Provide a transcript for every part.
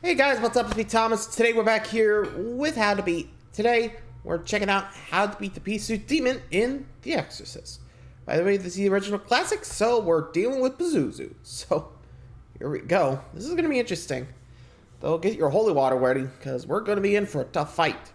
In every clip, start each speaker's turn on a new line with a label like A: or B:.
A: Hey guys, what's up? It's me, Thomas. Today we're back here with How to Beat. Today we're checking out how to beat the pea suit demon in The Exorcist. By the way, this is the original classic, so we're dealing with Pazuzu. So here we go. This is going to be interesting. Though get your holy water ready, because we're going to be in for a tough fight.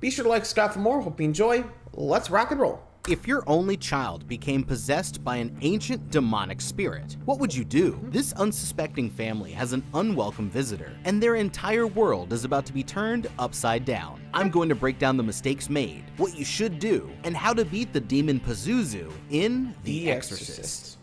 A: Be sure to like, subscribe for more. Hope you enjoy. Let's rock and roll.
B: If your only child became possessed by an ancient demonic spirit, what would you do? This unsuspecting family has an unwelcome visitor, and their entire world is about to be turned upside down. I'm going to break down the mistakes made, what you should do, and how to beat the demon Pazuzu in The Exorcist.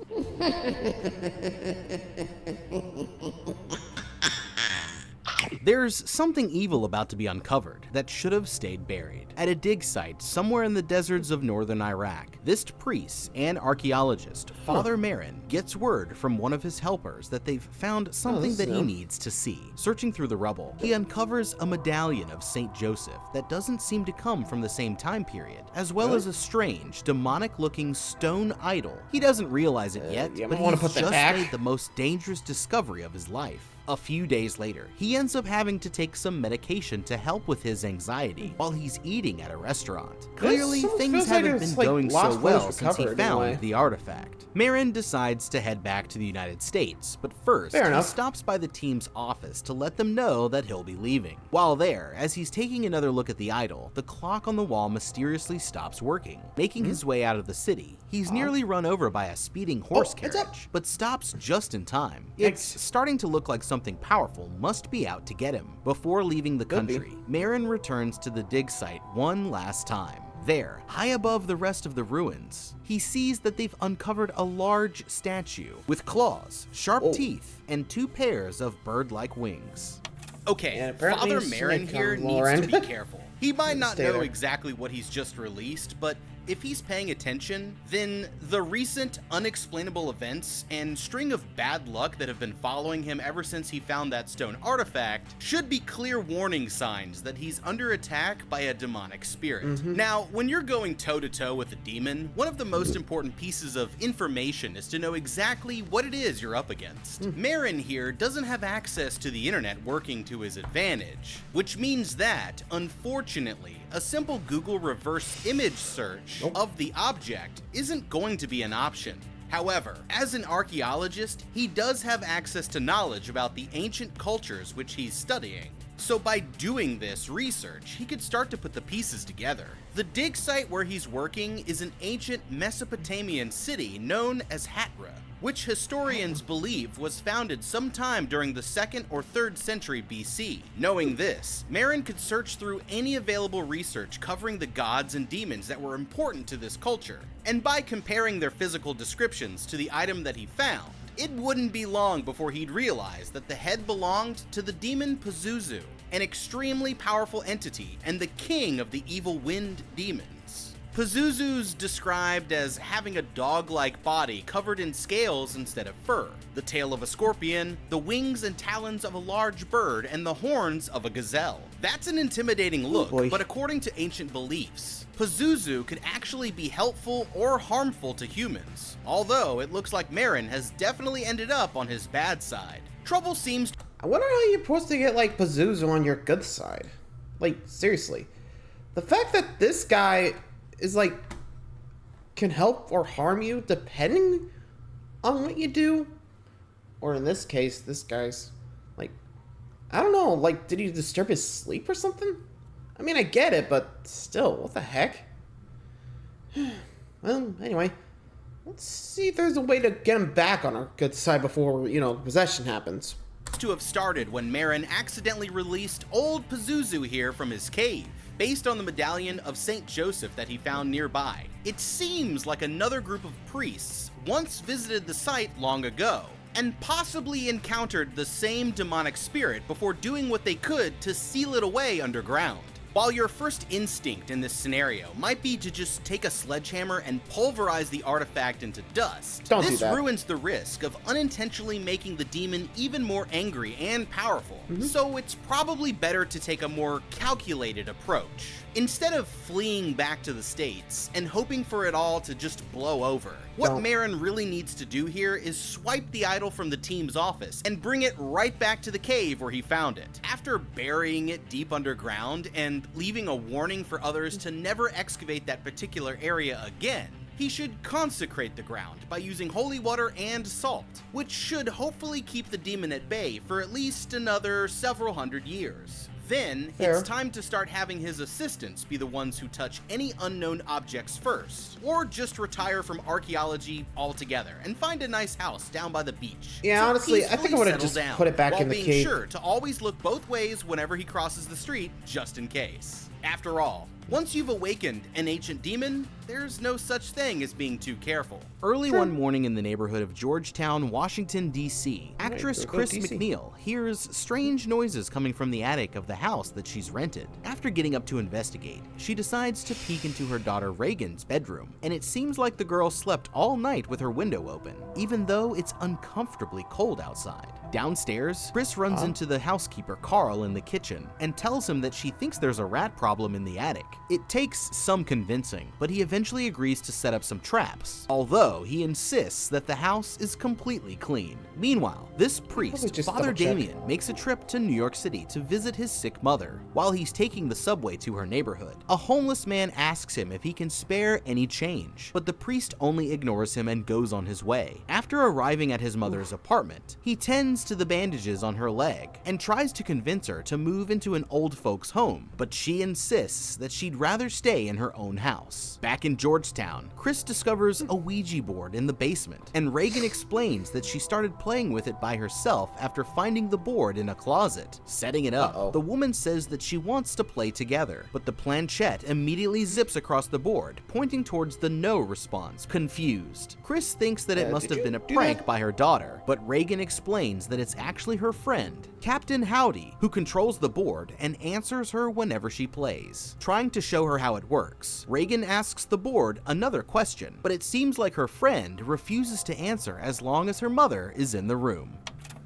B: There's something evil about to be uncovered that should have stayed buried. At a dig site somewhere in the deserts of northern Iraq, this priest and archaeologist, Father Marin, gets word from one of his helpers that they've found something that he needs to see. Searching through the rubble, he uncovers a medallion of Saint Joseph that doesn't seem to come from the same time period, as well as a strange, demonic-looking stone idol. He doesn't realize it yet, but he's just made the most dangerous discovery of his life. A few days later, he ends up having to take some medication to help with his anxiety while he's eating at a restaurant. Clearly, things haven't been going so well since he found the artifact. Marin decides to head back to the United States, but first, he stops by the team's office to let them know that he'll be leaving. While there, as he's taking another look at the idol, the clock on the wall mysteriously stops working. Making his way out of the city, he's nearly run over by a speeding horse carriage, but stops just in time. It's starting to look like something powerful must be out to get him. Before leaving the country, Marin returns to the dig site one last time. There, high above the rest of the ruins, he sees that they've uncovered a large statue with claws, sharp teeth, and two pairs of bird-like wings. Okay, Father Marin here needs to be careful. He might not know exactly what he's just released, but if he's paying attention, then the recent unexplainable events and string of bad luck that have been following him ever since he found that stone artifact should be clear warning signs that he's under attack by a demonic spirit. Now, when you're going toe-to-toe with a demon, one of the most important pieces of information is to know exactly what it is you're up against. Marin here doesn't have access to the internet working to his advantage, which means that, unfortunately, a simple Google reverse image search of the object isn't going to be an option. However, as an archaeologist, he does have access to knowledge about the ancient cultures which he's studying. So by doing this research, he could start to put the pieces together. The dig site where he's working is an ancient Mesopotamian city known as Hatra, which historians believe was founded sometime during the 2nd or 3rd century BC. Knowing this, Marin could search through any available research covering the gods and demons that were important to this culture, and by comparing their physical descriptions to the item that he found, it wouldn't be long before he'd realize that the head belonged to the demon Pazuzu, an extremely powerful entity and the king of the evil wind demons. Pazuzu's described as having a dog-like body covered in scales instead of fur, the tail of a scorpion, the wings and talons of a large bird, and the horns of a gazelle. That's an intimidating look, but according to ancient beliefs, Pazuzu could actually be helpful or harmful to humans, although it looks like Marin has definitely ended up on his bad side. Trouble seems
A: I wonder how you're supposed to get, like, Pazuzu on your good side. Like, seriously. The fact that this guy is, like, can help or harm you depending on what you do, or in this case, this guy's, like, I don't know, like, did he disturb his sleep or something? I mean, I get it, but still, what the heck? Well, anyway, let's see if there's a way to get him back on our good side before, possession happens.
B: To have started when Marin accidentally released old Pazuzu here from his cave. Based on the medallion of Saint Joseph that he found nearby, it seems like another group of priests once visited the site long ago, and possibly encountered the same demonic spirit before doing what they could to seal it away underground. While your first instinct in this scenario might be to just take a sledgehammer and pulverize the artifact into dust,
A: Don't do
B: this
A: that.
B: ruins the risk of unintentionally making the demon even more angry and powerful. So it's probably better to take a more calculated approach. Instead of fleeing back to the States and hoping for it all to just blow over, what Marin really needs to do here is swipe the idol from the team's office and bring it right back to the cave where he found it. After burying it deep underground and leaving a warning for others to never excavate that particular area again, he should consecrate the ground by using holy water and salt, which should hopefully keep the demon at bay for at least another several hundred years. Then, it's time to start having his assistants be the ones who touch any unknown objects first, or just retire from archaeology altogether and find a nice house down by the beach.
A: Yeah,
B: to
A: honestly, I think I would have
B: peacefully
A: just
B: settle
A: put it back
B: down,
A: in the
B: while
A: cave.
B: being sure to always look both ways whenever he crosses the street, just in case. After all, once you've awakened an ancient demon, there's no such thing as being too careful. Early one morning in the neighborhood of Georgetown, Washington, D.C., actress
A: there we go,
B: Chris
A: DC.
B: McNeil hears strange noises coming from the attic of the house that she's rented. After getting up to investigate, she decides to peek into her daughter Reagan's bedroom, and it seems like the girl slept all night with her window open, even though it's uncomfortably cold outside. Downstairs, Chris runs into the housekeeper Carl in the kitchen and tells him that she thinks there's a rat problem in the attic. It takes some convincing, but he eventually agrees to set up some traps, although he insists that the house is completely clean. Meanwhile, this priest,
A: just
B: Father
A: double-check.
B: Damien, makes a trip to New York City to visit his sick mother. While he's taking the subway to her neighborhood, a homeless man asks him if he can spare any change, but the priest only ignores him and goes on his way. After arriving at his mother's apartment, he tends to the bandages on her leg and tries to convince her to move into an old folks' home, but she insists that she'd rather stay in her own house. Back in Georgetown, Chris discovers a Ouija board in the basement, and Reagan explains that she started playing with it by herself after finding the board in a closet. Setting it up, the woman says that she wants to play together, but the planchette immediately zips across the board, pointing towards the no response, confused. Chris thinks that it must have been a prank by her daughter, but Reagan explains that it's actually her friend, Captain Howdy, who controls the board and answers her whenever she plays. Trying to show her how it works, Reagan asks the board another question, but it seems like her friend refuses to answer as long as her mother is in the room.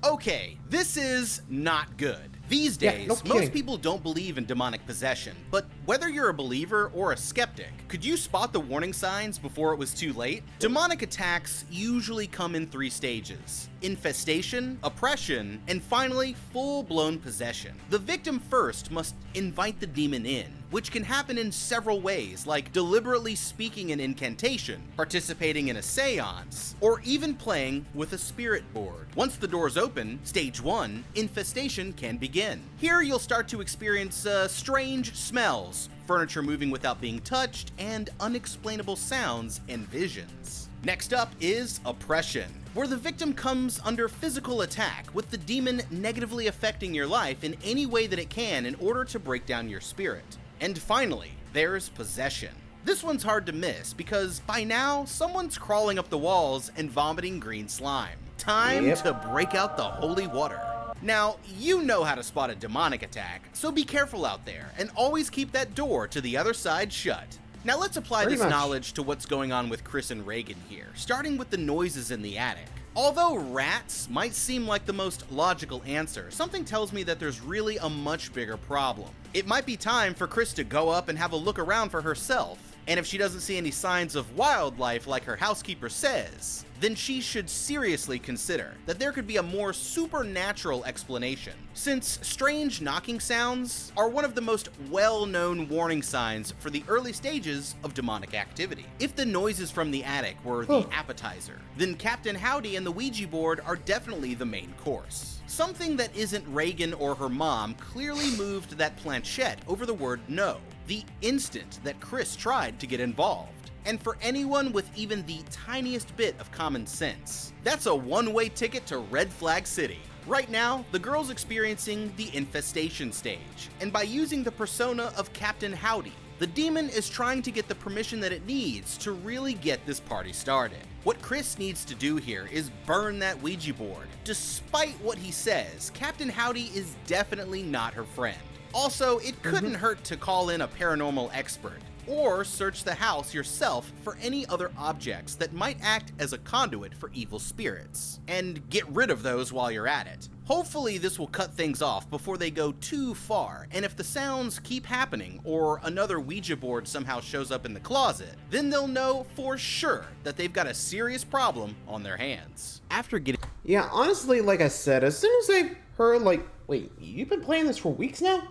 B: Okay, this is not good. These days,
A: no kidding.
B: most people don't believe in demonic possession, but whether you're a believer or a skeptic, could you spot the warning signs before it was too late? Demonic attacks usually come in 3 stages: infestation, oppression, and finally, full-blown possession. The victim first must invite the demon in, which can happen in several ways, like deliberately speaking an incantation, participating in a seance, or even playing with a spirit board. Once the doors open, stage 1, infestation can begin. Here you'll start to experience strange smells, furniture moving without being touched, and unexplainable sounds and visions. Next up is oppression, where the victim comes under physical attack, with the demon negatively affecting your life in any way that it can in order to break down your spirit. And finally, there's possession. This one's hard to miss because by now, someone's crawling up the walls and vomiting green slime. Time to break out the holy water. Now, you know how to spot a demonic attack, so be careful out there and always keep that door to the other side shut. Now let's apply this knowledge to what's going on with Chris and Reagan here, starting with the noises in the attic. Although rats might seem like the most logical answer, something tells me that there's really a much bigger problem. It might be time for Chris to go up and have a look around for herself, and if she doesn't see any signs of wildlife like her housekeeper says, then she should seriously consider that there could be a more supernatural explanation, since strange knocking sounds are one of the most well-known warning signs for the early stages of demonic activity. If the noises from the attic were the appetizer, then Captain Howdy and the Ouija board are definitely the main course. Something that isn't Reagan or her mom clearly moved that planchette over the word no, the instant that Chris tried to get involved. And for anyone with even the tiniest bit of common sense, that's a one-way ticket to Red Flag City. Right now, the girl's experiencing the infestation stage, and by using the persona of Captain Howdy, the demon is trying to get the permission that it needs to really get this party started. What Chris needs to do here is burn that Ouija board. Despite what he says, Captain Howdy is definitely not her friend. Also, it couldn't hurt to call in a paranormal expert, or search the house yourself for any other objects that might act as a conduit for evil spirits, and get rid of those while you're at it. Hopefully this will cut things off before they go too far, and if the sounds keep happening or another Ouija board somehow shows up in the closet, then they'll know for sure that they've got a serious problem on their hands. After getting...
A: Yeah, honestly, like I said, as soon as I heard, like, wait, you've been playing this for weeks now?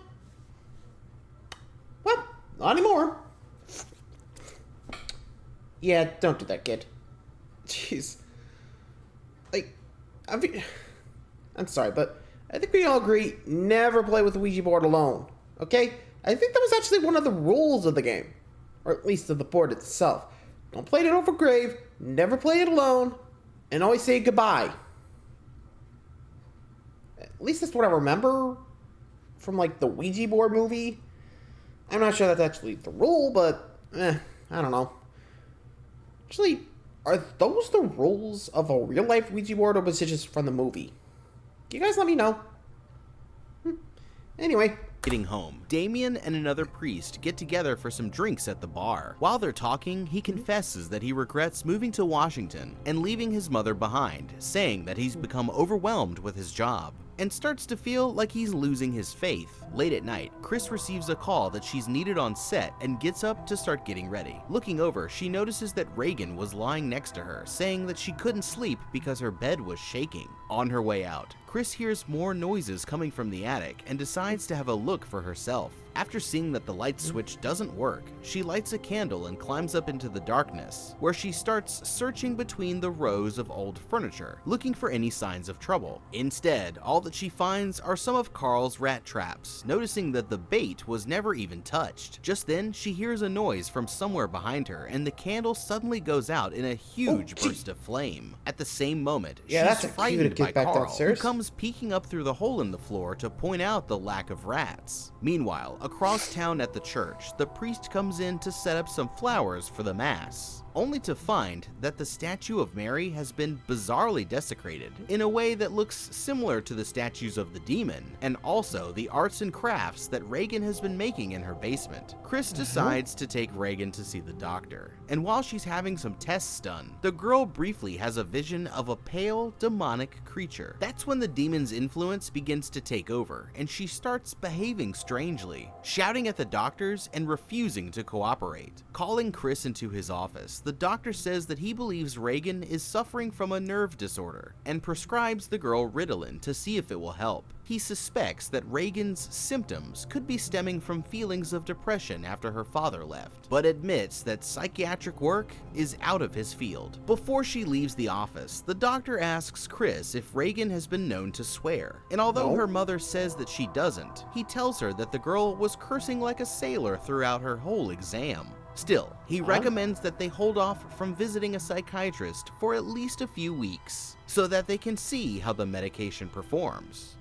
A: Well, not anymore. Yeah, don't do that, kid. Jeez. Like, I'm sorry, but I think we all agree, never play with the Ouija board alone, okay? I think that was actually one of the rules of the game, or at least of the board itself. Don't play it over grave, never play it alone, and always say goodbye. At least that's what I remember from, like, the Ouija board movie. I'm not sure that's actually the rule, but, I don't know. Actually, are those the rules of a real-life Ouija board, or was it just from the movie? You guys let me know. Anyway.
B: Getting home, Damien and another priest get together for some drinks at the bar. While they're talking, he confesses that he regrets moving to Washington and leaving his mother behind, saying that he's become overwhelmed with his job and starts to feel like he's losing his faith. Late at night, Chris receives a call that she's needed on set and gets up to start getting ready. Looking over, she notices that Reagan was lying next to her, saying that she couldn't sleep because her bed was shaking. On her way out, Chris hears more noises coming from the attic and decides to have a look for herself. After seeing that the light switch doesn't work, she lights a candle and climbs up into the darkness, where she starts searching between the rows of old furniture, looking for any signs of trouble. Instead, all that she finds are some of Carl's rat traps, noticing that the bait was never even touched. Just then, she hears a noise from somewhere behind her, and the candle suddenly goes out in a huge burst of flame. At the same moment, she's frightened by Carl, who comes peeking up through the hole in the floor to point out the lack of rats. Meanwhile, across town at the church, the priest comes in to set up some flowers for the mass, only to find that the statue of Mary has been bizarrely desecrated in a way that looks similar to the statues of the demon, and also the arts and crafts that Reagan has been making in her basement. Chris decides to take Reagan to see the doctor, and while she's having some tests done, the girl briefly has a vision of a pale, demonic creature. That's when the demon's influence begins to take over, and she starts behaving strangely, shouting at the doctors and refusing to cooperate. Calling Chris into his office, the doctor says that he believes Reagan is suffering from a nerve disorder and prescribes the girl Ritalin to see if it will help. He suspects that Reagan's symptoms could be stemming from feelings of depression after her father left, but admits that psychiatric work is out of his field. Before she leaves the office, the doctor asks Chris if Reagan has been known to swear, and although her mother says that she doesn't, he tells her that the girl was cursing like a sailor throughout her whole exam. Still, he recommends that they hold off from visiting a psychiatrist for at least a few weeks, so that they can see how the medication performs.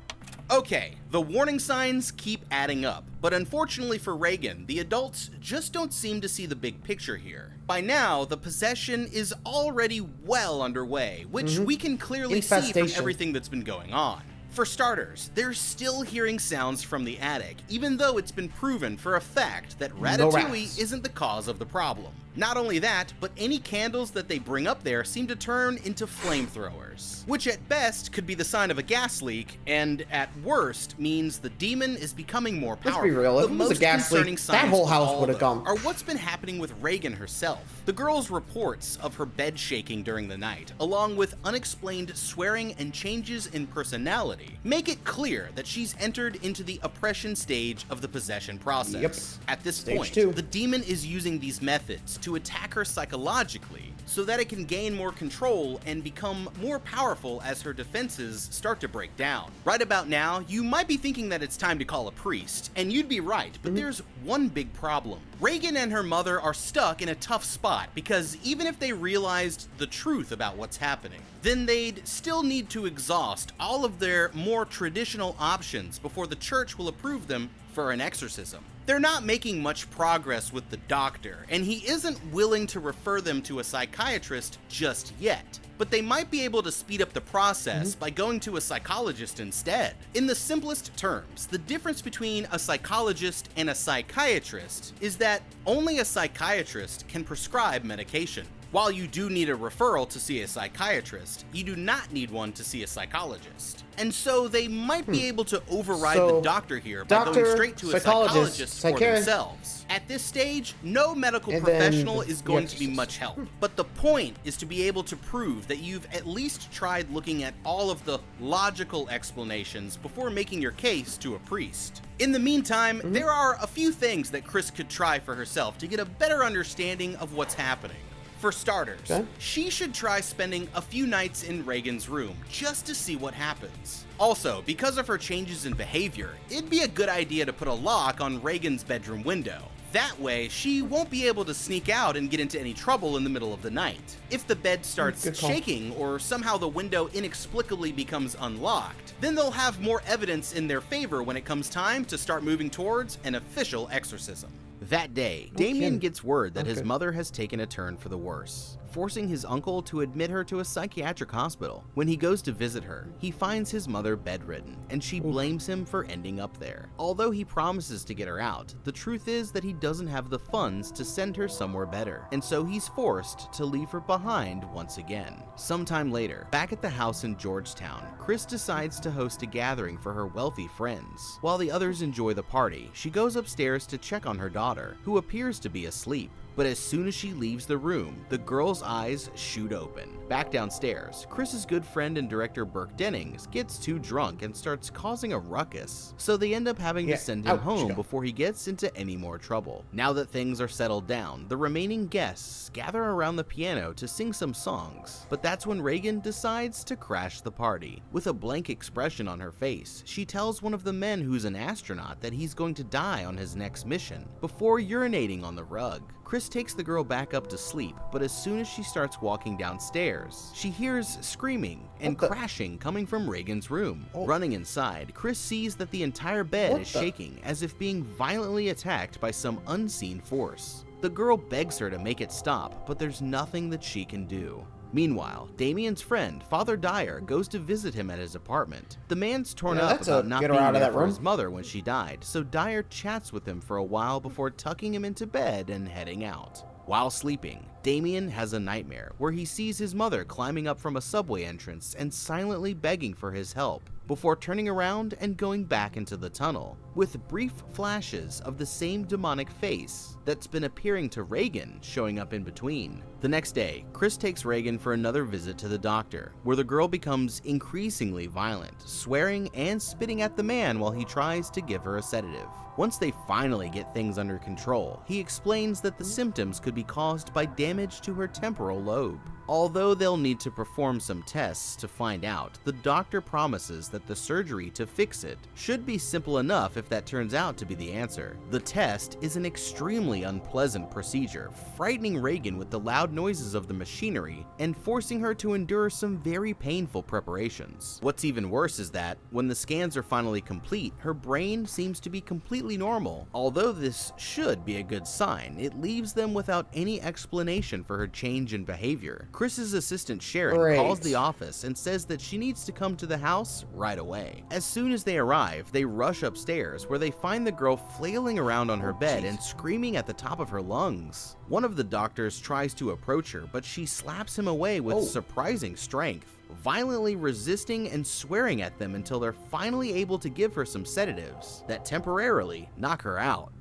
B: Okay, the warning signs keep adding up, but unfortunately for Reagan, the adults just don't seem to see the big picture here. By now, the possession is already well underway, which we can clearly see from everything that's been going on. For starters, they're still hearing sounds from the attic, even though it's been proven for a fact that Ratatouille isn't the cause of the problem. Not only that, but any candles that they bring up there seem to turn into flamethrowers, which at best could be the sign of a gas leak, and at worst means the demon is becoming more powerful.
A: Let's be real, if it was a gas leak, that whole house would have gone.
B: Are what's been happening with Reagan herself. The girl's reports of her bed shaking during the night, along with unexplained swearing and changes in personality, make it clear that she's entered into the oppression stage of the possession process. At this point, the demon is using these methods to attack her psychologically so that it can gain more control and become more powerful as her defenses start to break down. Right about now, you might be thinking that it's time to call a priest, and you'd be right, but there's one big problem. Reagan and her mother are stuck in a tough spot because even if they realized the truth about what's happening, then they'd still need to exhaust all of their more traditional options before the church will approve them for an exorcism. They're not making much progress with the doctor, and he isn't willing to refer them to a psychiatrist just yet. But they might be able to speed up the process by going to a psychologist instead. In the simplest terms, the difference between a psychologist and a psychiatrist is that only a psychiatrist can prescribe medication. While you do need a referral to see a psychiatrist, you do not need one to see a psychologist. And so they might be able to override the doctor here by going straight to a psychologist for themselves. At this stage, no medical professional is going to be much help. But the point is to be able to prove that you've at least tried looking at all of the logical explanations before making your case to a priest. In the meantime, there are a few things that Chris could try for herself to get a better understanding of what's happening. For starters, she should try spending a few nights in Reagan's room just to see what happens. Also, because of her changes in behavior, it'd be a good idea to put a lock on Reagan's bedroom window. That way, she won't be able to sneak out and get into any trouble in the middle of the night. If the bed starts shaking or somehow the window inexplicably becomes unlocked, then they'll have more evidence in their favor when it comes time to start moving towards an official exorcism. That day, Damien gets word that his mother has taken a turn for the worse, forcing his uncle to admit her to a psychiatric hospital. When he goes to visit her, he finds his mother bedridden, and she blames him for ending up there. Although he promises to get her out, the truth is that he doesn't have the funds to send her somewhere better, and so he's forced to leave her behind once again. Sometime later, back at the house in Georgetown, Chris decides to host a gathering for her wealthy friends. While the others enjoy the party, she goes upstairs to check on her daughter, who appears to be asleep. But as soon as she leaves the room, the girl's eyes shoot open. Back downstairs, Chris's good friend and director Burke Dennings gets too drunk and starts causing a ruckus, so they end up having to send him home before he gets into any more trouble. Now that things are settled down, the remaining guests gather around the piano to sing some songs, but that's when Reagan decides to crash the party. With a blank expression on her face, she tells one of the men who's an astronaut that he's going to die on his next mission, before urinating on the rug. Chris takes the girl back up to sleep, but as soon as she starts walking downstairs, she hears screaming and crashing coming from Reagan's room. Running inside, Chris sees that the entire bed is shaking as if being violently attacked by some unseen force. The girl begs her to make it stop, but there's nothing that she can do. Meanwhile, Damien's friend, Father Dyer, goes to visit him at his apartment. The man's torn up about not being there for his mother when she died, so Dyer chats with him for a while before tucking him into bed and heading out. While sleeping, Damien has a nightmare where he sees his mother climbing up from a subway entrance and silently begging for his help, before turning around and going back into the tunnel, with brief flashes of the same demonic face that's been appearing to Reagan showing up in between. The next day, Chris takes Reagan for another visit to the doctor, where the girl becomes increasingly violent, swearing and spitting at the man while he tries to give her a sedative. Once they finally get things under control, he explains that the symptoms could be caused by damage to her temporal lobe. Although they'll need to perform some tests to find out, the doctor promises that the surgery to fix it should be simple enough if that turns out to be the answer. The test is an extremely unpleasant procedure, frightening Reagan with the loud noises of the machinery and forcing her to endure some very painful preparations. What's even worse is that, when the scans are finally complete, her brain seems to be completely normal. Although this should be a good sign, it leaves them without any explanation for her change in behavior. Chris's assistant Sharon calls the office and says that she needs to come to the house right away. As soon as they arrive, they rush upstairs where they find the girl flailing around on her bed and screaming at the top of her lungs. One of the doctors tries to approach her, but she slaps him away with surprising strength, violently resisting and swearing at them until they're finally able to give her some sedatives that temporarily knock her out.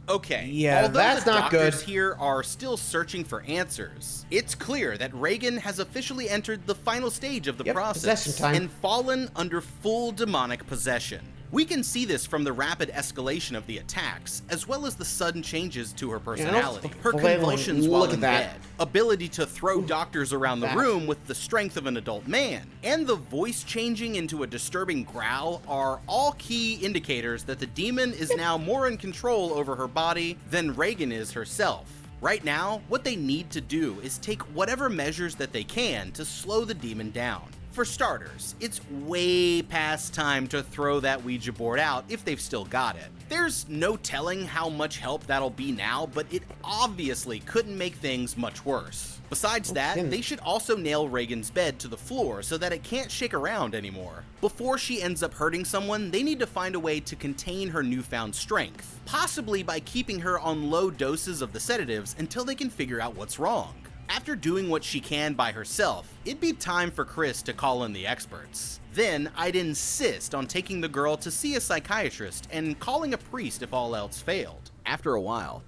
B: Okay, although that's not good. Doctors here are still searching for answers, it's clear that Reagan has officially entered the final stage of the process and fallen under full demonic possession. We can see this from the rapid escalation of the attacks, as well as the sudden changes to her personality. Her convulsions while in bed, ability to throw doctors around the room with the strength of an adult man, and the voice changing into a disturbing growl are all key indicators that the demon is now more in control over her body than Reagan is herself. Right now, what they need to do is take whatever measures that they can to slow the demon down. For starters, it's way past time to throw that Ouija board out if they've still got it. There's no telling how much help that'll be now, but it obviously couldn't make things much worse. Besides that, they should also nail Reagan's bed to the floor so that it can't shake around anymore. Before she ends up hurting someone, they need to find a way to contain her newfound strength, possibly by keeping her on low doses of the sedatives until they can figure out what's wrong. After doing what she can by herself, it'd be time for Chris to call in the experts. Then I'd insist on taking the girl to see a psychiatrist and calling a priest if all else failed. After a while,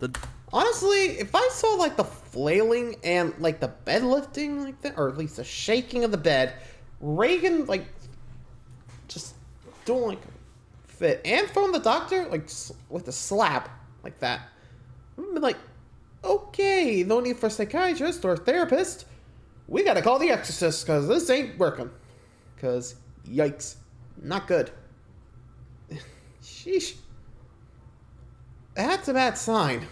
A: Honestly, if I saw like the flailing and like the bed lifting like that, or at least the shaking of the bed, Reagan like just doing like a fit and throwing the doctor like with a slap like that, I'd be like, okay, no need for a psychiatrist or a therapist. We gotta call the Exorcist because this ain't working. Because, yikes, not good. Sheesh. That's a bad sign.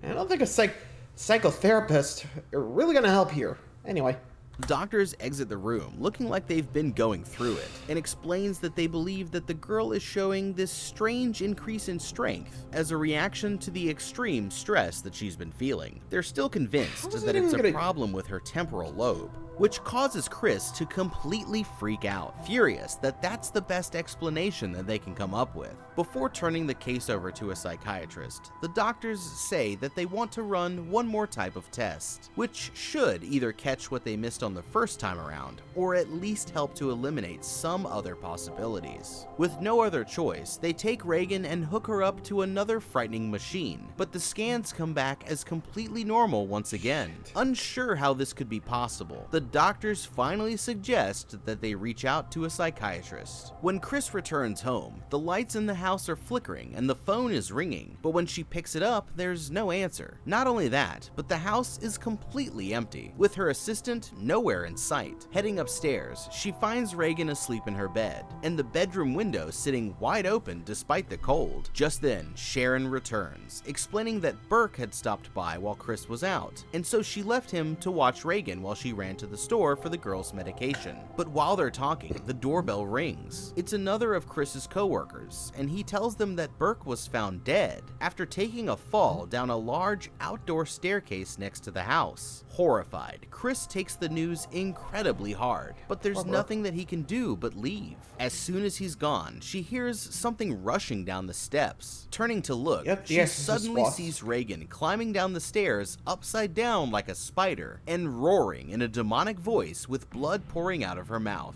A: I don't think a psychotherapist are really gonna help here. Anyway.
B: The doctors exit the room looking like they've been going through it, and explains that they believe that the girl is showing this strange increase in strength as a reaction to the extreme stress that she's been feeling. They're still convinced that it's a problem with her temporal lobe, which causes Chris to completely freak out, furious that that's the best explanation that they can come up with. Before turning the case over to a psychiatrist, the doctors say that they want to run one more type of test, which should either catch what they missed on the first time around, or at least help to eliminate some other possibilities. With no other choice, they take Reagan and hook her up to another frightening machine, but the scans come back as completely normal once again. Unsure how this could be possible, the doctors finally suggest that they reach out to a psychiatrist. When Chris returns home, the lights in the house are flickering and the phone is ringing, but when she picks it up, there's no answer. Not only that, but the house is completely empty, with her assistant nowhere in sight. Heading upstairs, she finds Reagan asleep in her bed, and the bedroom window sitting wide open despite the cold. Just then, Sharon returns, explaining that Burke had stopped by while Chris was out, and so she left him to watch Reagan while she ran to the store for the girl's medication. But while they're talking, the doorbell rings. It's another of Chris's coworkers, and he tells them that Burke was found dead after taking a fall down a large outdoor staircase next to the house. Horrified, Chris takes the news incredibly hard, but there's nothing that he can do but leave. As soon as he's gone, she hears something rushing down the steps. Turning to look, she suddenly sees Reagan climbing down the stairs upside down like a spider and roaring in a demonic voice with blood pouring out of her mouth.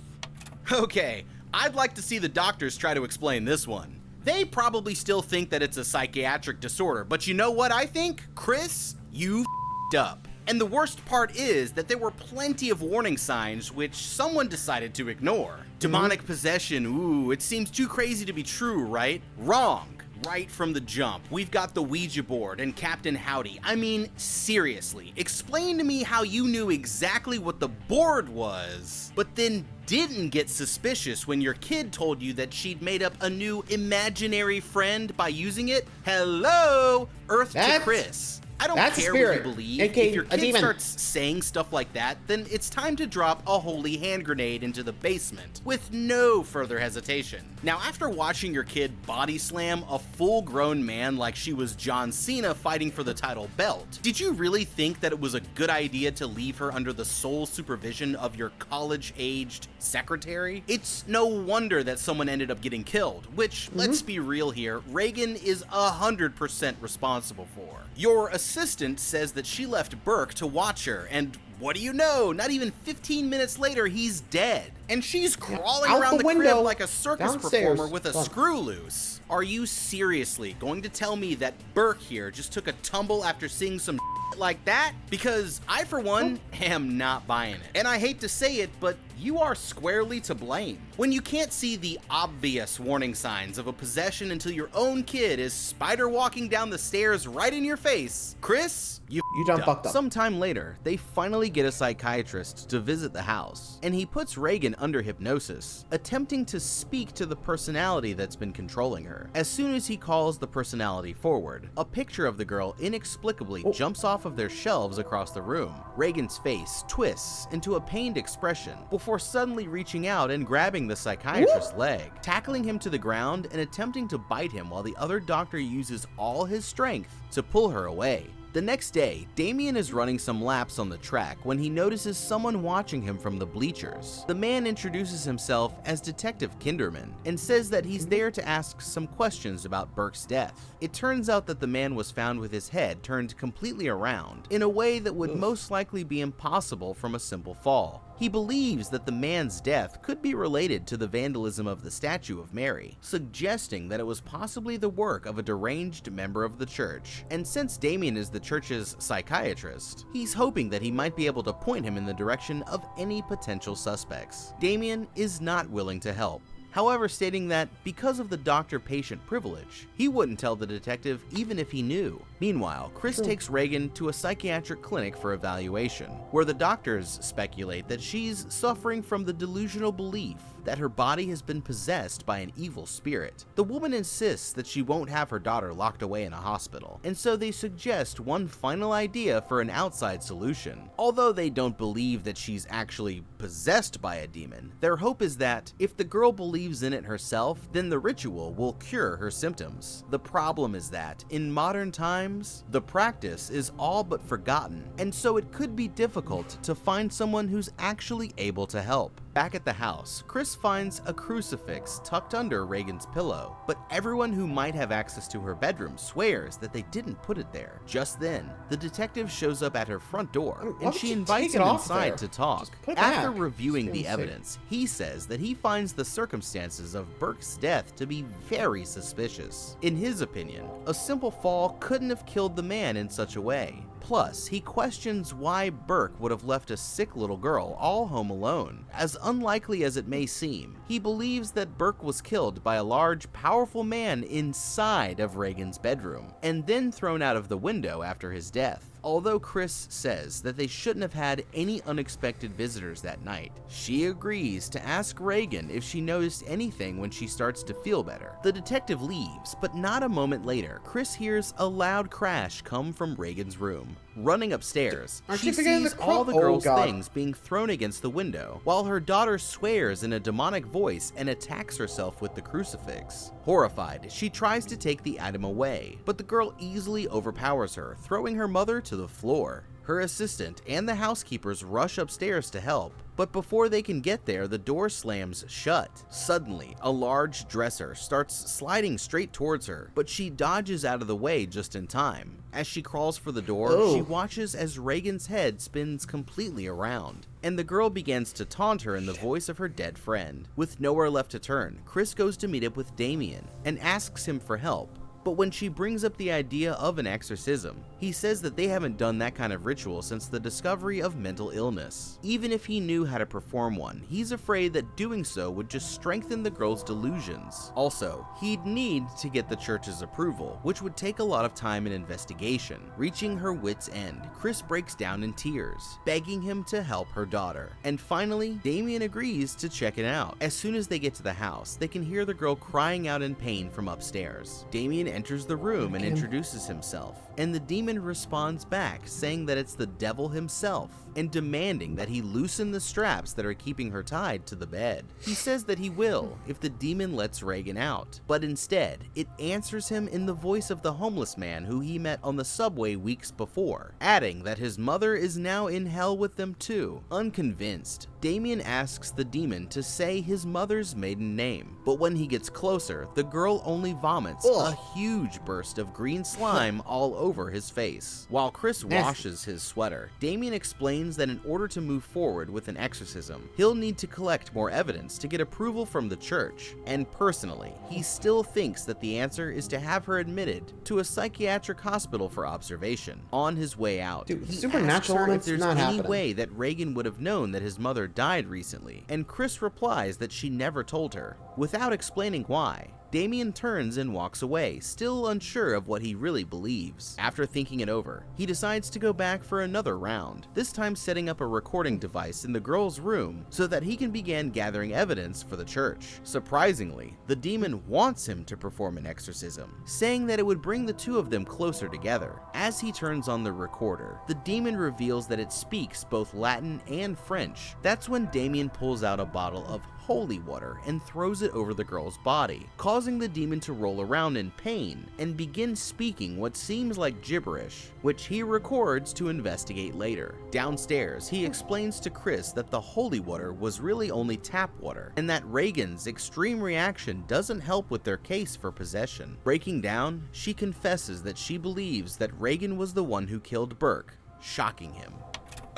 B: Okay, I'd like to see the doctors try to explain this one. They probably still think that it's a psychiatric disorder, but you know what I think? Chris, you f***ed up. And the worst part is that there were plenty of warning signs which someone decided to ignore. Demonic possession, ooh, it seems too crazy to be true, right? Wrong. Right from the jump, we've got the Ouija board and Captain Howdy. I mean, seriously, explain to me how you knew exactly what the board was, but then didn't get suspicious when your kid told you that she'd made up a new imaginary friend by using it? Hello, Earth to Chris. I don't care what you believe. If your kid starts saying stuff like that, then it's time to drop a holy hand grenade into the basement with no further hesitation. Now, after watching your kid body slam a full-grown man like she was John Cena fighting for the title belt, did you really think that it was a good idea to leave her under the sole supervision of your college-aged secretary? It's no wonder that someone ended up getting killed, which, let's be real here, Reagan is 100% responsible for. Your assistant says that she left Burke to watch her, and what do you know? Not even 15 minutes later, he's dead. And she's crawling around the crib like a circus performer with a screw loose. Are you seriously going to tell me that Burke here just took a tumble after seeing some like that? Because I, for one, am not buying it. And I hate to say it, but you are squarely to blame. When you can't see the obvious warning signs of a possession until your own kid is spider walking down the stairs right in your face, Chris, you done fucked up. Sometime later, they finally get a psychiatrist to visit the house, and he puts Reagan under hypnosis, attempting to speak to the personality that's been controlling her. As soon as he calls the personality forward, a picture of the girl inexplicably jumps off of their shelves across the room. Reagan's face twists into a pained expression before before suddenly reaching out and grabbing the psychiatrist's leg, tackling him to the ground and attempting to bite him while the other doctor uses all his strength to pull her away. The next day, Damien is running some laps on the track when he notices someone watching him from the bleachers. The man introduces himself as Detective Kinderman and says that he's there to ask some questions about Burke's death. It turns out that the man was found with his head turned completely around in a way that would most likely be impossible from a simple fall. He believes that the man's death could be related to the vandalism of the statue of Mary, suggesting that it was possibly the work of a deranged member of the church. And since Damien is the church's psychiatrist, he's hoping that he might be able to point him in the direction of any potential suspects. Damien is not willing to help, however, stating that because of the doctor-patient privilege, he wouldn't tell the detective even if he knew. Meanwhile, Chris takes Reagan to a psychiatric clinic for evaluation, where the doctors speculate that she's suffering from the delusional belief that her body has been possessed by an evil spirit. The woman insists that she won't have her daughter locked away in a hospital, and so they suggest one final idea for an outside solution. Although they don't believe that she's actually possessed by a demon, their hope is that if the girl believes in it herself, then the ritual will cure her symptoms. The problem is that, in modern times, the practice is all but forgotten, and so it could be difficult to find someone who's actually able to help. Back at the house, Chris finds a crucifix tucked under Reagan's pillow, but everyone who might have access to her bedroom swears that they didn't put it there. Just then, the detective shows up at her front door, and she invites him inside to talk. After reviewing the evidence, he says that he finds the circumstances of Burke's death to be very suspicious. In his opinion, a simple fall couldn't have killed the man in such a way. Plus, he questions why Burke would have left a sick little girl all home alone. As unlikely as it may seem, he believes that Burke was killed by a large, powerful man inside of Reagan's bedroom, and then thrown out of the window after his death. Although Chris says that they shouldn't have had any unexpected visitors that night, she agrees to ask Reagan if she noticed anything when she starts to feel better. The detective leaves, but not a moment later, Chris hears a loud crash come from Reagan's room. Running upstairs, she sees all the girl's things being thrown against the window, while her daughter swears in a demonic voice and attacks herself with the crucifix. Horrified, she tries to take the item away, but the girl easily overpowers her, throwing her mother to the floor. Her assistant and the housekeepers rush upstairs to help, but before they can get there, the door slams shut. Suddenly, a large dresser starts sliding straight towards her, but she dodges out of the way just in time. As she crawls for the door, she watches as Reagan's head spins completely around, and the girl begins to taunt her in the voice of her dead friend. With nowhere left to turn, Chris goes to meet up with Damien and asks him for help. But when she brings up the idea of an exorcism, he says that they haven't done that kind of ritual since the discovery of mental illness. Even if he knew how to perform one, he's afraid that doing so would just strengthen the girl's delusions. Also, he'd need to get the church's approval, which would take a lot of time and investigation. Reaching her wit's end, Chris breaks down in tears, begging him to help her daughter. And finally, Damien agrees to check it out. As soon as they get to the house, they can hear the girl crying out in pain from upstairs. Damien enters the room and introduces himself, and the demon responds back, saying that it's the devil himself, and demanding that he loosen the straps that are keeping her tied to the bed. He says that he will if the demon lets Reagan out, but instead, it answers him in the voice of the homeless man who he met on the subway weeks before, adding that his mother is now in hell with them too. Unconvinced, Damien asks the demon to say his mother's maiden name, but when he gets closer, the girl only vomits a huge burst of green slime all over his face. While Chris washes his sweater, Damien explains that in order to move forward with an exorcism, he'll need to collect more evidence to get approval from the church, and personally, he still thinks that the answer is to have her admitted to a psychiatric hospital for observation. On his way out, he asks her if there's any way that Reagan would have known that his mother died recently, and Chris replies that she never told her. Without explaining why, Damien turns and walks away, still unsure of what he really believes. After thinking it over, he decides to go back for another round, this time setting up a recording device in the girl's room so that he can begin gathering evidence for the church. Surprisingly, the demon wants him to perform an exorcism, saying that it would bring the two of them closer together. As he turns on the recorder, the demon reveals that it speaks both Latin and French. That's when Damien pulls out a bottle of holy water and throws it over the girl's body, causing the demon to roll around in pain and begin speaking what seems like gibberish, which he records to investigate later. Downstairs, he explains to Chris that the holy water was really only tap water, and that Reagan's extreme reaction doesn't help with their case for possession. Breaking down, she confesses that she believes that Reagan was the one who killed Burke, shocking him.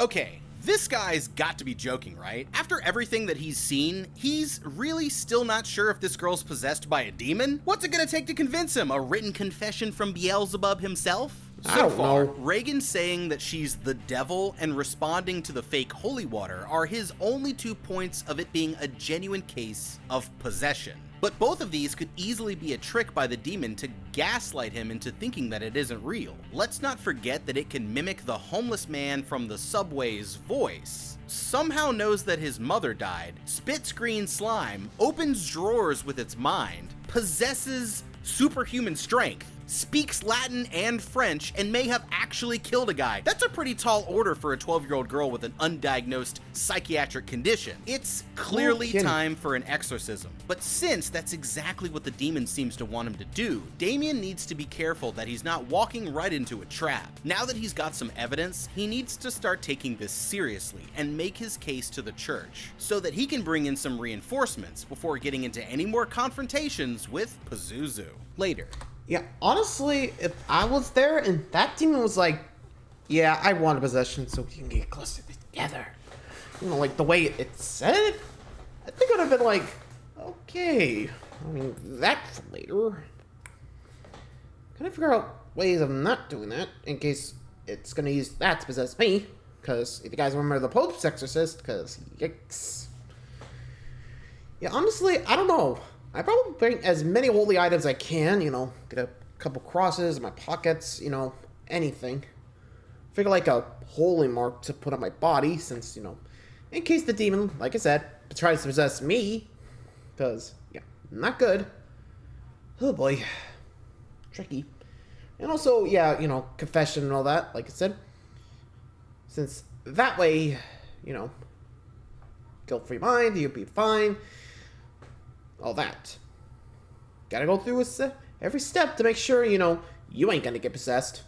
C: Okay, this guy's got to be joking, right? After everything that he's seen, he's really still not sure if this girl's possessed by a demon? What's it gonna take to convince him? A written confession from Beelzebub himself?
A: I don't know.
C: Reagan saying that she's the devil and responding to the fake holy water are his only 2 points of it being a genuine case of possession. But both of these could easily be a trick by the demon to gaslight him into thinking that it isn't real. Let's not forget that it can mimic the homeless man from the subway's voice, somehow knows that his mother died, spits green slime, opens drawers with its mind, possesses superhuman strength, speaks Latin and French, and may have actually killed a guy. That's a pretty tall order for a 12-year-old girl with an undiagnosed psychiatric condition. It's clearly time for an exorcism. But since that's exactly what the demon seems to want him to do, Damien needs to be careful that he's not walking right into a trap. Now that he's got some evidence, he needs to start taking this seriously and make his case to the church, so that he can bring in some reinforcements before getting into any more confrontations with Pazuzu.
B: Later.
A: Yeah, honestly, if I was there and that demon was like, yeah, I want a possession so we can get closer together, you know, like the way it said it, I think I would have been like, okay, I mean, that's later. Can I figure out ways of not doing that in case it's going to use that to possess me? Because if you guys remember the Pope's Exorcist, because yikes. Yeah, honestly, I don't know. I probably bring as many holy items as I can, you know, get a couple crosses in my pockets, you know, anything. Figure like a holy mark to put on my body, since, you know, in case the demon, like I said, tries to possess me, because, yeah, not good. Oh boy, tricky. And also, yeah, you know, confession and all that, like I said, since that way, you know, guilt-free mind, you'll be fine. All that. Gotta go through every step to make sure, you know, you ain't gonna get possessed.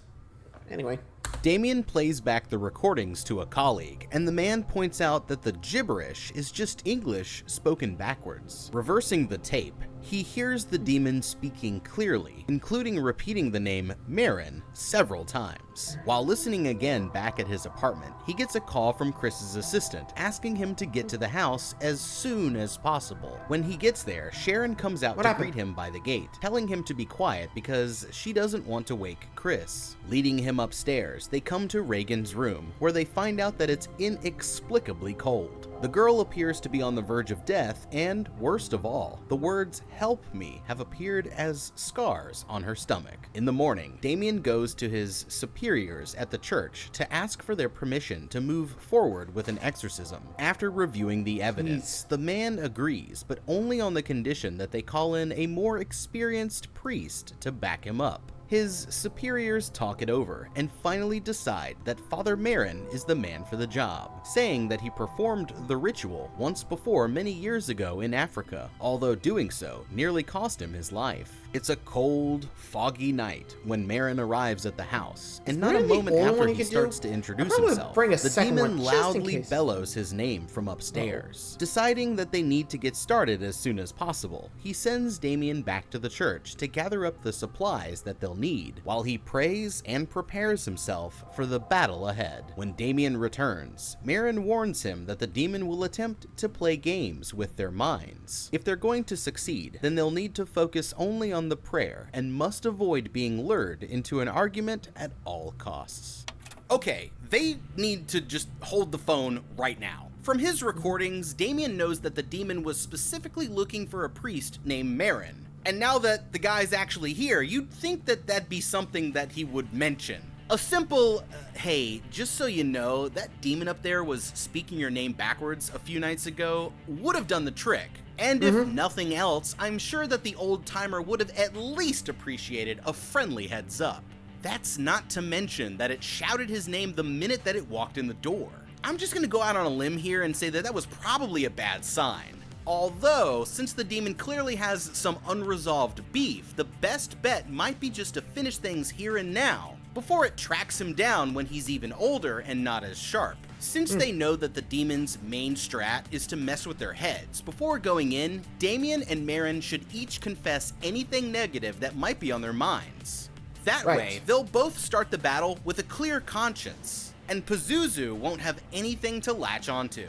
A: Anyway.
B: Damien plays back the recordings to a colleague, and the man points out that the gibberish is just English spoken backwards. Reversing the tape, he hears the demon speaking clearly, including repeating the name Marin several times. While listening again back at his apartment, he gets a call from Chris's assistant asking him to get to the house as soon as possible. When he gets there, Sharon comes out to greet him by the gate, telling him to be quiet because she doesn't want to wake Chris. Leading him upstairs, they come to Reagan's room, where they find out that it's inexplicably cold. The girl appears to be on the verge of death, and worst of all, the words "help me" have appeared as scars on her stomach. In the morning, Damien goes to his superiors at the church to ask for their permission to move forward with an exorcism. After reviewing the evidence, the man agrees, but only on the condition that they call in a more experienced priest to back him up. His superiors talk it over and finally decide that Father Marin is the man for the job, saying that he performed the ritual once before many years ago in Africa, although doing so nearly cost him his life. It's a cold, foggy night when Marin arrives at the house, and not a moment after he starts to introduce himself, the demon loudly bellows his name from upstairs. Deciding that they need to get started as soon as possible, he sends Damien back to the church to gather up the supplies that they'll need, while he prays and prepares himself for the battle ahead. When Damien returns, Marin warns him that the demon will attempt to play games with their minds. If they're going to succeed, then they'll need to focus only on the prayer and must avoid being lured into an argument at all costs.
C: Okay, they need to just hold the phone right now. From his recordings, Damien knows that the demon was specifically looking for a priest named Marin, And now that the guy's actually here, you'd think that that'd be something that he would mention. A simple, hey, just so you know, that demon up there was speaking your name backwards a few nights ago, would have done the trick. And if nothing else, I'm sure that the old-timer would have at least appreciated a friendly heads up. That's not to mention that it shouted his name the minute that it walked in the door. I'm just gonna go out on a limb here and say that that was probably a bad sign. Although, since the demon clearly has some unresolved beef, the best bet might be just to finish things here and now, before it tracks him down when he's even older and not as sharp. Since they know that the demon's main strat is to mess with their heads, before going in, Damien and Marin should each confess anything negative that might be on their minds. That way, they'll both start the battle with a clear conscience, and Pazuzu won't have anything to latch onto.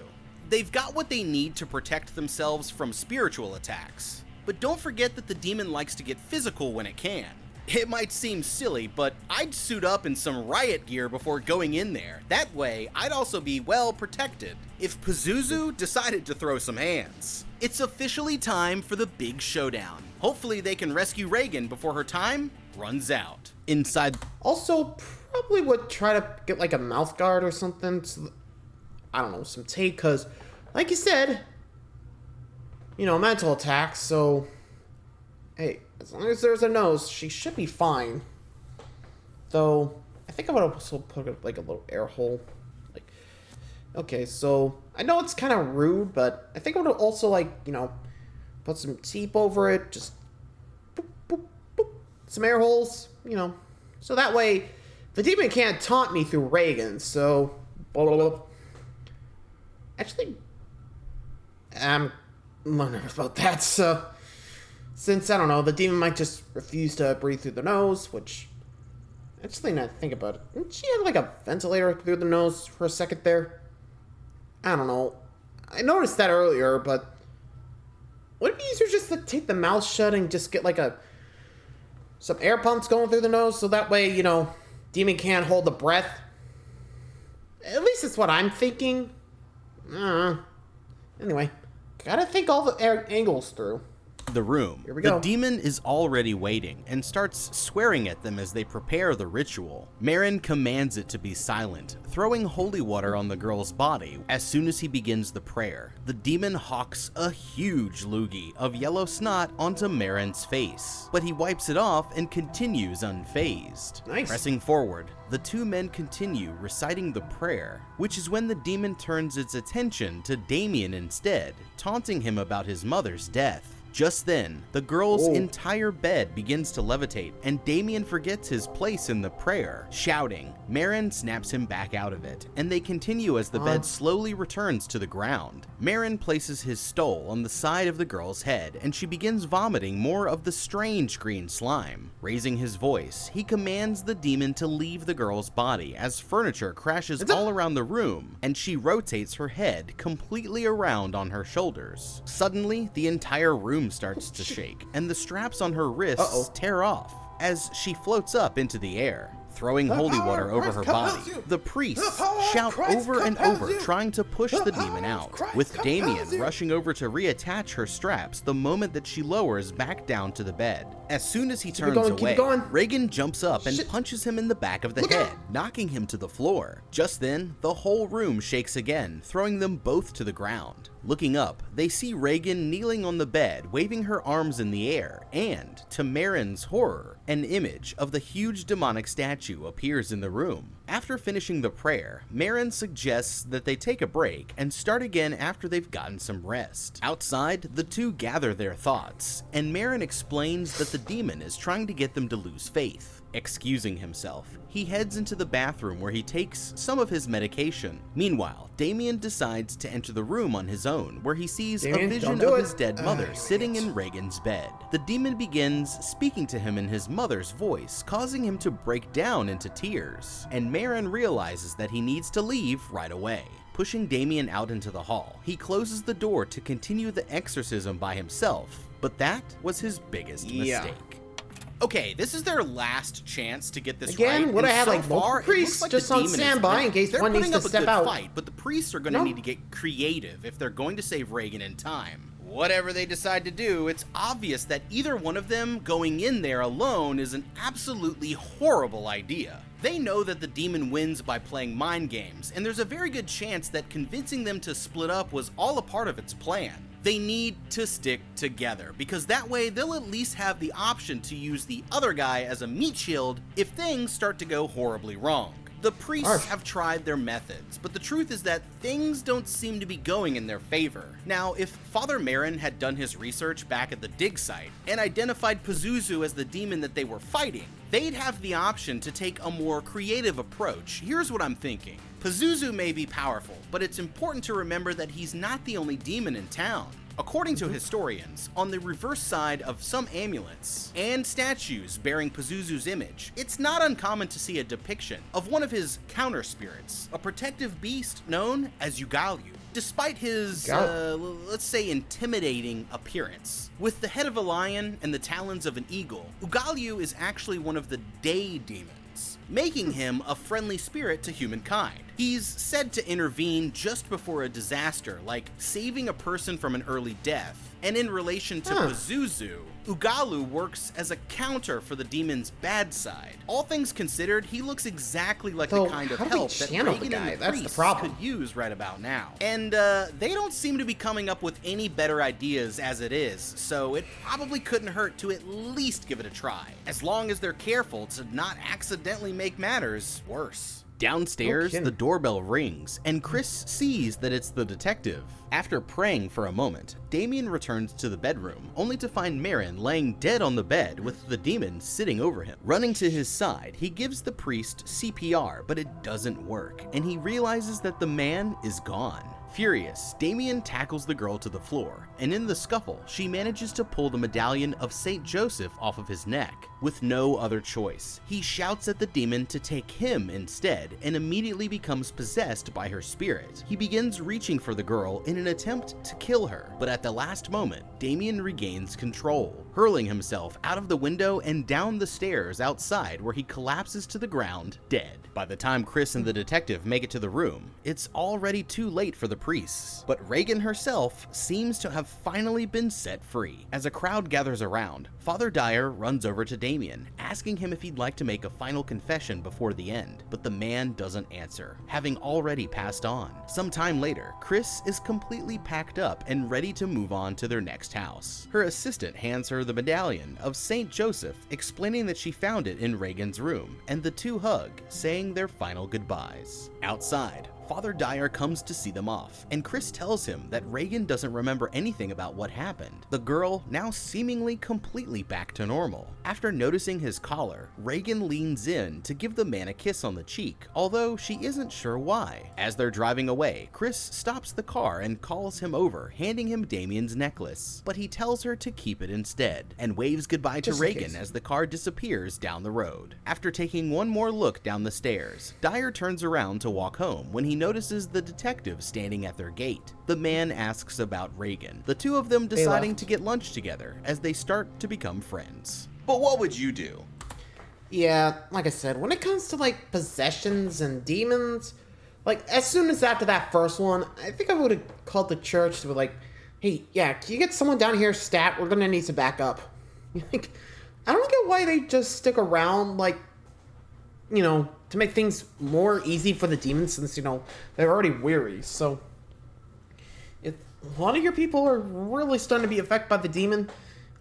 C: They've got what they need to protect themselves from spiritual attacks, but don't forget that the demon likes to get physical when it can. It might seem silly, but I'd suit up in some riot gear before going in there. That way, I'd also be well protected if Pazuzu decided to throw some hands. It's officially time for the big showdown. Hopefully they can rescue Reagan before her time runs out.
B: Inside.
A: Also, probably would try to get like a mouth guard or something. So, I don't know, some tape, because, like you said, mental attacks, so, hey, as long as there's a nose, she should be fine. Though, I think I would also put like a little air hole. Like, okay, so, I know it's kind of rude, but I think I would also put some tape over it, just boop, boop, boop, some air holes, so that way the demon can't taunt me through Reagan, so, blah, blah, blah. Actually, I'm nervous about that, so, since, I don't know, the demon might just refuse to breathe through the nose, which, actually, now I think about it, didn't she have, like, a ventilator through the nose for a second there? I don't know. I noticed that earlier, but would it be easier just to tape the mouth shut and just get, like, some air pumps going through the nose, so that way, demon can't hold the breath? At least it's what I'm thinking. Anyway, gotta think all the angles through.
B: The room.
A: Here we go.
B: The demon is already waiting and starts swearing at them as they prepare the ritual. Marin commands it to be silent, throwing holy water on the girl's body. As soon as he begins the prayer, the demon hawks a huge loogie of yellow snot onto Marin's face, but he wipes it off and continues unfazed.
A: Nice.
B: Pressing forward, the two men continue reciting the prayer, which is when the demon turns its attention to Damien instead, taunting him about his mother's death. Just then, the girl's entire bed begins to levitate, and Damien forgets his place in the prayer, shouting. Marin snaps him back out of it, and they continue as the bed slowly returns to the ground. Marin places his stole on the side of the girl's head, and she begins vomiting more of the strange green slime. Raising his voice, he commands the demon to leave the girl's body as furniture crashes all around the room, and she rotates her head completely around on her shoulders. Suddenly, the entire room starts to shake, and the straps on her wrists tear off as she floats up into the air. Throwing holy water over her body, the priests shout over and over, trying to push the demon out, with Damien rushing over to reattach her straps the moment that she lowers back down to the bed. As soon as he turns away, Reagan jumps up and punches him in the back of the head, knocking him to the floor. Just then, the whole room shakes again, throwing them both to the ground. Looking up, they see Reagan kneeling on the bed, waving her arms in the air, and, to Marin's horror, an image of the huge demonic statue appears in the room. After finishing the prayer, Marin suggests that they take a break and start again after they've gotten some rest. Outside, the two gather their thoughts, and Marin explains that the demon is trying to get them to lose faith. Excusing himself, he heads into the bathroom where he takes some of his medication. Meanwhile, Damien decides to enter the room on his own, where he sees a vision of his dead mother sitting in Reagan's bed. The demon begins speaking to him in his mother's voice, causing him to break down into tears, and Marin realizes that he needs to leave right away. Pushing Damien out into the hall, he closes the door to continue the exorcism by himself, but that was his biggest mistake.
C: Okay, this is their last chance to get this
A: Again,
C: right.
A: would I have
C: so
A: like
C: far,
A: priests
C: like
A: just
C: the
A: on
C: demon
A: standby in case one needs to step out?
C: Fight, but the priests are going to need to get creative if they're going to save Reagan in time. Whatever they decide to do, it's obvious that either one of them going in there alone is an absolutely horrible idea. They know that the demon wins by playing mind games, and there's a very good chance that convincing them to split up was all a part of its plan. They need to stick together, because that way they'll at least have the option to use the other guy as a meat shield if things start to go horribly wrong. The priests have tried their methods, but the truth is that things don't seem to be going in their favor. Now, if Father Merrin had done his research back at the dig site and identified Pazuzu as the demon that they were fighting, they'd have the option to take a more creative approach. Here's what I'm thinking. Pazuzu may be powerful, but it's important to remember that he's not the only demon in town. According to historians, on the reverse side of some amulets and statues bearing Pazuzu's image, it's not uncommon to see a depiction of one of his counter-spirits, a protective beast known as Ugalu. Despite his, let's say, intimidating appearance, with the head of a lion and the talons of an eagle, Ugalu is actually one of the day demons, making him a friendly spirit to humankind. He's said to intervene just before a disaster, like saving a person from an early death. And in relation to Pazuzu, Ugalu works as a counter for the demon's bad side. All things considered, he looks exactly like the kind of help that Reagan and the priests could use right about now. And they don't seem to be coming up with any better ideas as it is, so it probably couldn't hurt to at least give it a try, as long as they're careful to not accidentally make matters worse.
B: Downstairs, the doorbell rings, and Chris sees that it's the detective. After praying for a moment, Damien returns to the bedroom, only to find Merrin laying dead on the bed with the demon sitting over him. Running to his side, he gives the priest CPR, but it doesn't work, and he realizes that the man is gone. Furious, Damien tackles the girl to the floor, and in the scuffle, she manages to pull the medallion of Saint Joseph off of his neck. With no other choice, he shouts at the demon to take him instead, and immediately becomes possessed by her spirit. He begins reaching for the girl in an attempt to kill her, but at the last moment, Damien regains control, hurling himself out of the window and down the stairs outside, where he collapses to the ground, dead. By the time Chris and the detective make it to the room, it's already too late for the priests, but Reagan herself seems to have finally been set free. As a crowd gathers around, Father Dyer runs over to Damien, asking him if he'd like to make a final confession before the end, but the man doesn't answer, having already passed on. Some time later, Chris is completely packed up and ready to move on to their next house. Her assistant hands her the medallion of Saint Joseph, explaining that she found it in Reagan's room, and the two hug, saying their final goodbyes. Outside, Father Dyer comes to see them off, and Chris tells him that Reagan doesn't remember anything about what happened, the girl now seemingly completely back to normal. After noticing his collar, Reagan leans in to give the man a kiss on the cheek, although she isn't sure why. As they're driving away, Chris stops the car and calls him over, handing him Damien's necklace, but he tells her to keep it instead, and waves goodbye to Reagan as the car disappears down the road. After taking one more look down the stairs, Dyer turns around to walk home when he notices the detective standing at their gate. The man asks about Reagan, the two of them deciding to get lunch together as they start to become friends.
C: But what would you do?
A: Yeah, like I said, when it comes to like possessions and demons, like as soon as after that first one, I think I would have called the church to be like, hey, yeah, can you get someone down here stat? We're gonna need to back up. Like, I don't get why they just stick around, like, you know, to make things more easy for the demons, since, you know, they're already weary. So if a lot of your people are really starting to be affected by the demon,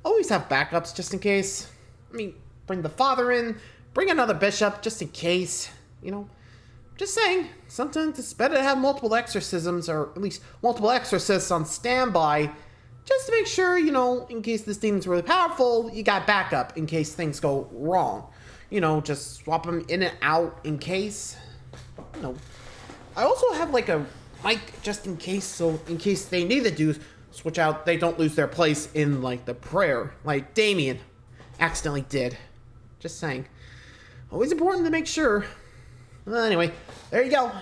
A: always have backups just in case. I mean, bring the father in, bring another bishop just in case, you know. Just saying, sometimes it's better to have multiple exorcisms, or at least multiple exorcists on standby, just to make sure, you know, in case this demon's really powerful, you got backup in case things go wrong. You know, just swap them in and out in case. You know, I also have like a mic just in case, so in case they need to do switch out, they don't lose their place in like the prayer, like Damien accidentally did. Just saying. Always important to make sure. Well, anyway, there you go.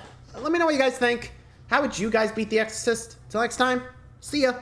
A: Let me know what you guys think. How would you guys beat the Exorcist? Till next time, see ya.